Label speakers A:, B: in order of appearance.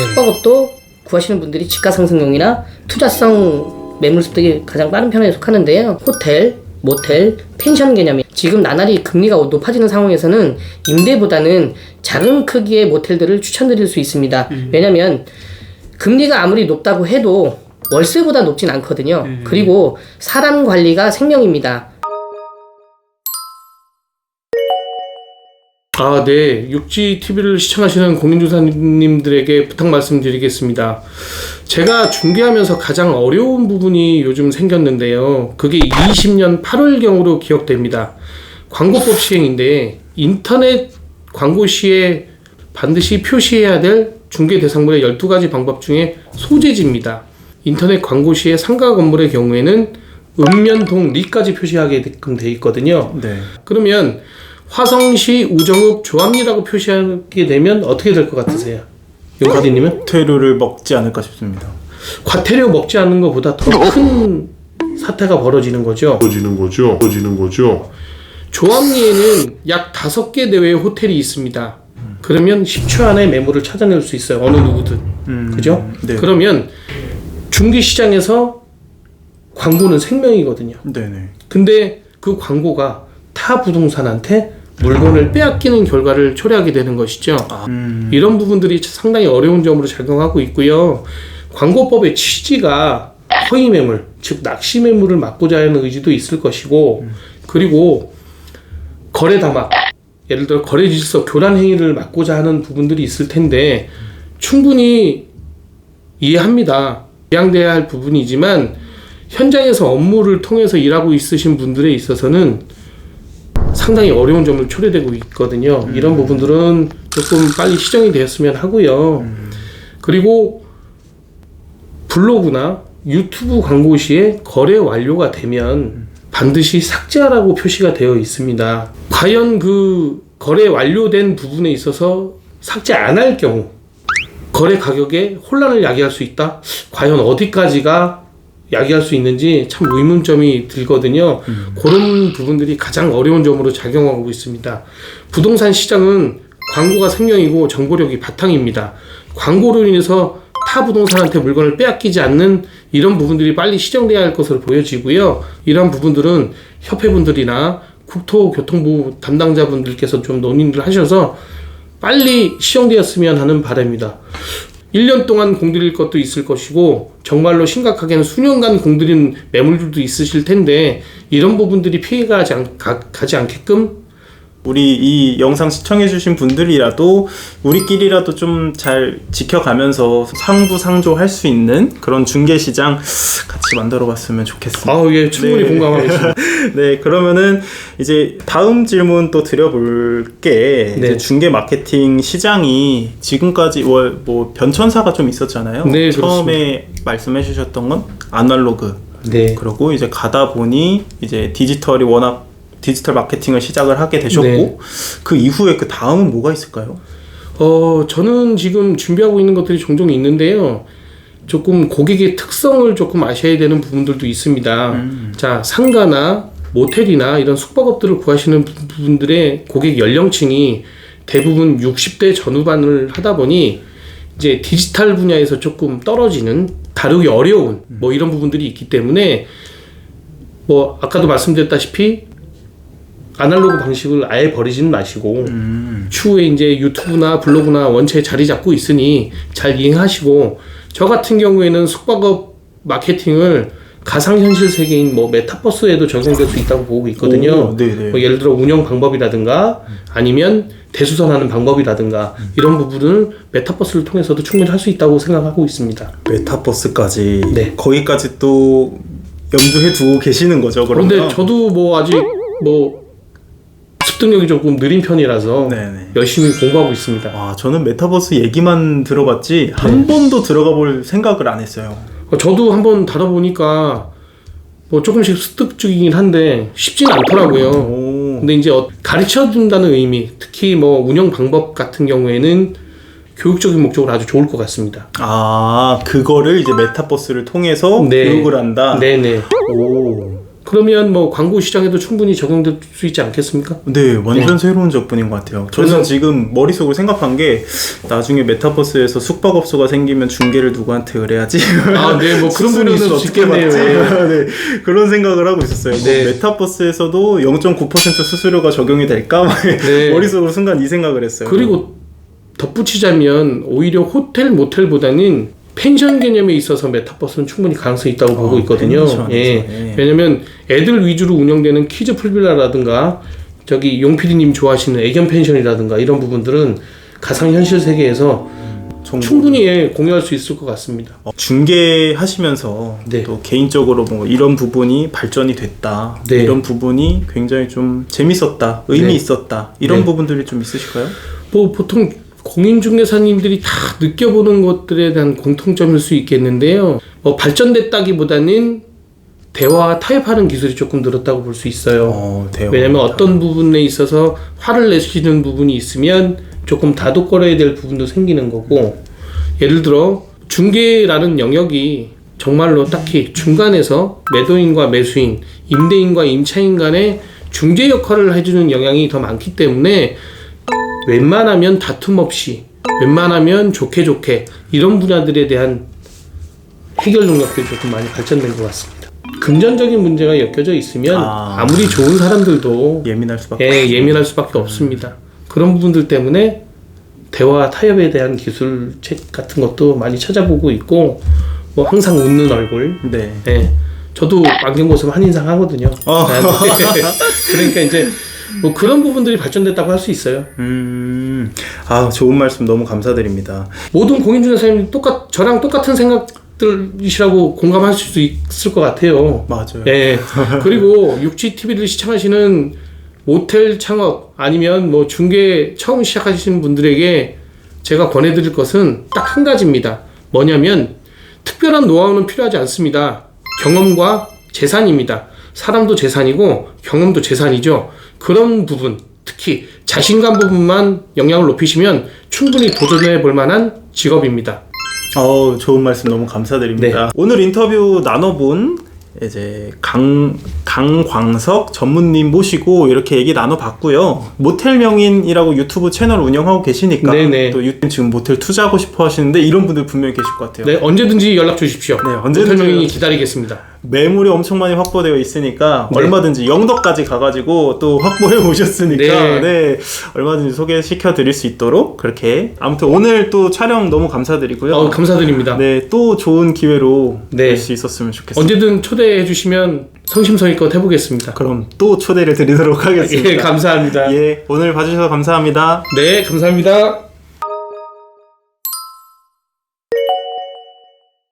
A: 숙박업도 구하시는 분들이 지가 상승형이나 투자성 매물 습득이 가장 빠른 편에 속하는데요. 호텔, 모텔, 펜션 개념이 지금 나날이 금리가 높아지는 상황에서는 임대보다는 작은 크기의 모텔들을 추천드릴 수 있습니다. 왜냐면 금리가 아무리 높다고 해도 월세보다 높진 않거든요. 그리고 사람 관리가 생명입니다.
B: 네. 육지TV를 시청하시는 공인중개사님들에게 부탁 말씀드리겠습니다. 제가 중개하면서 가장 어려운 부분이 요즘 생겼는데요. 그게 20년 8월경으로 기억됩니다. 광고법 시행인데 인터넷 광고 시에 반드시 표시해야 될 중개대상물의 12가지 방법 중에 소재지입니다. 인터넷 광고 시에 상가 건물의 경우에는 읍면동 리까지 표시하게끔 돼 있거든요.
C: 네.
B: 그러면 화성시 우정읍 조합리라고 표시하게 되면 어떻게 될 것 같으세요? 용카디님은?
C: 퇴로를 먹지 않을까 싶습니다.
B: 과태료 먹지 않는 것보다 더 큰 사태가 벌어지는 거죠. 조합리에는 약 5개 내외의 호텔이 있습니다. 그러면 10초 안에 매물을 찾아낼 수 있어요. 어느 누구든. 그죠?
C: 네.
B: 그러면 중개시장에서 광고는 생명이거든요.
C: 네네.
B: 근데 그 광고가 타 부동산한테 물건을 빼앗기는 결과를 초래하게 되는 것이죠. 이런 부분들이 상당히 어려운 점으로 작용하고 있고요. 광고법의 취지가 허위 매물, 즉 낚시 매물을 막고자 하는 의지도 있을 것이고, 그리고 거래 담합, 예를 들어 거래 질서 교란 행위를 막고자 하는 부분들이 있을 텐데 충분히 이해합니다. 지양돼야 할 부분이지만 현장에서 업무를 통해서 일하고 있으신 분들에 있어서는 상당히 어려운 점을 초래되고 있거든요. 이런 부분들은 조금 빨리 시정이 되었으면 하고요. 그리고 블로그나 유튜브 광고 시에 거래 완료가 되면 반드시 삭제하라고 표시가 되어 있습니다. 과연 그 거래 완료된 부분에 있어서 삭제 안 할 경우 거래 가격에 혼란을 야기할 수 있다? 과연 어디까지가 야기할 수 있는지 참 의문점이 들거든요. 그런 부분들이 가장 어려운 점으로 작용하고 있습니다. 부동산 시장은 광고가 생명이고 정보력이 바탕입니다. 광고로 인해서 타 부동산한테 물건을 빼앗기지 않는 이런 부분들이 빨리 시정돼야 할 것으로 보여지고요. 이런 부분들은 협회분들이나 국토교통부 담당자분들께서 좀 논의를 하셔서 빨리 시정되었으면 하는 바람입니다. 1년 동안 공들일 것도 있을 것이고 정말로 심각하게는 수년간 공들인 매물들도 있으실 텐데 이런 부분들이 피해가 가지 않게끔
C: 우리 이 영상 시청해주신 분들이라도 우리끼리라도 좀 잘 지켜가면서 상부상조할 수 있는 그런 중개시장 같이 만들어봤으면 좋겠습니다.
B: 예, 충분히 공감하겠습니다.
C: 네, 그러면은 이제 다음 질문 또 드려볼게.
B: 네.
C: 이제 중개 마케팅 시장이 지금까지 뭐 변천사가 좀 있었잖아요.
B: 네,
C: 처음에 말씀해주셨던 건 아날로그.
B: 네.
C: 그리고 이제 가다 보니 이제 디지털이 워낙 디지털 마케팅을 시작을 하게 되셨고,
B: 네.
C: 그 이후에 그 다음은 뭐가 있을까요?
B: 저는 지금 준비하고 있는 것들이 종종 있는데요. 조금 고객의 특성을 조금 아셔야 되는 부분들도 있습니다. 자, 상가나 모텔이나 이런 숙박업들을 구하시는 분들의 고객 연령층이 대부분 60대 전후반을 하다 보니 이제 디지털 분야에서 조금 떨어지는, 다루기 어려운 뭐 이런 부분들이 있기 때문에 뭐 아까도 말씀드렸다시피 아날로그 방식을 아예 버리지는 마시고 추후에 이제 유튜브나 블로그나 원체에 자리 잡고 있으니 잘 이행하시고, 저 같은 경우에는 숙박업 마케팅을 가상현실 세계인 뭐 메타버스에도 적용될 수 있다고 보고 있거든요. 뭐 예를 들어 운영 방법이라든가 아니면 대수선하는 방법이라든가 이런 부분을 메타버스를 통해서도 충분히 할 수 있다고 생각하고 있습니다.
C: 메타버스까지.
B: 네.
C: 거기까지 또 염두해 두고 계시는 거죠, 그러면?
B: 그런데 저도 뭐 아직 뭐 습득력이 조금 느린 편이라서
C: 네네.
B: 열심히 공부하고 있습니다.
C: 저는 메타버스 얘기만 들어봤지 한 번도 들어가 볼 생각을 안 했어요.
B: 저도 한번 다뤄보니까 뭐 조금씩 습득적이긴 한데 쉽지는 않더라고요. 근데 이제 가르쳐준다는 의미, 특히 뭐 운영 방법 같은 경우에는 교육적인 목적으로 아주 좋을 것 같습니다.
C: 그거를 이제 메타버스를 통해서
B: 네.
C: 교육을 한다?
B: 네네. 그러면 뭐 광고 시장에도 충분히 적용될 수 있지 않겠습니까?
C: 네, 완전 새로운 접근인 것 같아요. 저는 지금 머릿속으로 생각한 게 나중에 메타버스에서 숙박업소가 생기면 중개를 누구한테 의뢰하지?
B: 아, 네, 뭐 그런 분이 있을 수 있겠네요.
C: 네, 그런 생각을 하고 있었어요.
B: 네.
C: 뭐 메타버스에서도 0.9% 수수료가 적용이 될까?
B: 네.
C: 머릿속으로 순간 이 생각을 했어요.
B: 그리고 덧붙이자면 오히려 호텔 모텔보다는 펜션 개념에 있어서 메타버스는 충분히 가능성이 있다고 보고 있거든요.
C: 펜션에서, 예.
B: 왜냐면 애들 위주로 운영되는 키즈 풀빌라라든가 저기 용 PD님 좋아하시는 애견 펜션이라든가 이런 부분들은 가상현실 세계에서 충분히 공유할 수 있을 것 같습니다.
C: 중개하시면서
B: 네.
C: 또 개인적으로 뭐 이런 부분이 발전이 됐다,
B: 네.
C: 이런 부분이 굉장히 좀 재밌었다, 의미
B: 네.
C: 있었다, 이런
B: 네.
C: 부분들이 좀 있으실까요?
B: 뭐 보통 공인중개사님들이 다 느껴보는 것들에 대한 공통점일 수 있겠는데요. 뭐 발전됐다기보다는 대화와 타협하는 기술이 조금 늘었다고 볼 수 있어요.
C: 대화.
B: 왜냐면 어떤 부분에 있어서 화를 내시는 부분이 있으면 조금 다독거려야 될 부분도 생기는 거고, 예를 들어 중개라는 영역이 정말로 딱히 중간에서 매도인과 매수인, 임대인과 임차인 간의 중개 역할을 해주는 영향이 더 많기 때문에 웬만하면 다툼 없이, 웬만하면 좋게 이런 분야들에 대한 해결 능력들이 조금 많이 발전된 것 같습니다. 금전적인 문제가 엮여져 있으면 아무리 좋은 사람들도 예민할 수밖에 없습니다. 그런 부분들 때문에 대화 타협에 대한 기술책 같은 것도 많이 찾아보고 있고, 뭐 항상 웃는 얼굴.
C: 네.
B: 예. 저도 안경 벗으면 한인상 하거든요. 그러니까 이제 뭐 그런 부분들이 발전됐다고 할 수 있어요.
C: 좋은 말씀 너무 감사드립니다.
B: 모든 공인중개사님 저랑 똑같은 생각들이시라고 공감할 수 있을 것 같아요.
C: 맞아요.
B: 예. 그리고 육지TV를 시청하시는 모텔 창업 아니면 뭐 중개 처음 시작하시는 분들에게 제가 권해드릴 것은 딱 한 가지입니다. 뭐냐면 특별한 노하우는 필요하지 않습니다. 경험과 재산입니다. 사람도 재산이고 경험도 재산이죠. 그런 부분, 특히 자신감 부분만 영향을 높이시면 충분히 도전해 볼 만한 직업입니다.
C: 좋은 말씀 너무 감사드립니다.
B: 네.
C: 오늘 인터뷰 나눠본 이제 강광석 전무님 모시고 이렇게 얘기 나눠봤고요. 모텔 명인이라고 유튜브 채널 운영하고 계시니까
B: 네네.
C: 또 지금 모텔 투자하고 싶어 하시는데 이런 분들 분명히 계실 것 같아요.
B: 네, 언제든지 연락 주십시오.
C: 네, 언제든지
B: 모텔 명인이 기다리겠습니다.
C: 매물이 엄청 많이 확보되어 있으니까
B: 네.
C: 얼마든지 영덕까지 가가지고 또 확보해 오셨으니까
B: 네.
C: 얼마든지 소개시켜 드릴 수 있도록 그렇게. 아무튼 오늘 또 촬영 너무 감사드리고요.
B: 감사드립니다.
C: 네, 또 좋은 기회로
B: 네.
C: 될 수 있었으면 좋겠습니다.
B: 언제든 초대해 주시면 성심성의껏 해보겠습니다.
C: 그럼 또 초대를 드리도록 하겠습니다.
B: 예, 감사합니다.
C: 예, 오늘 봐주셔서 감사합니다.
B: 네, 감사합니다.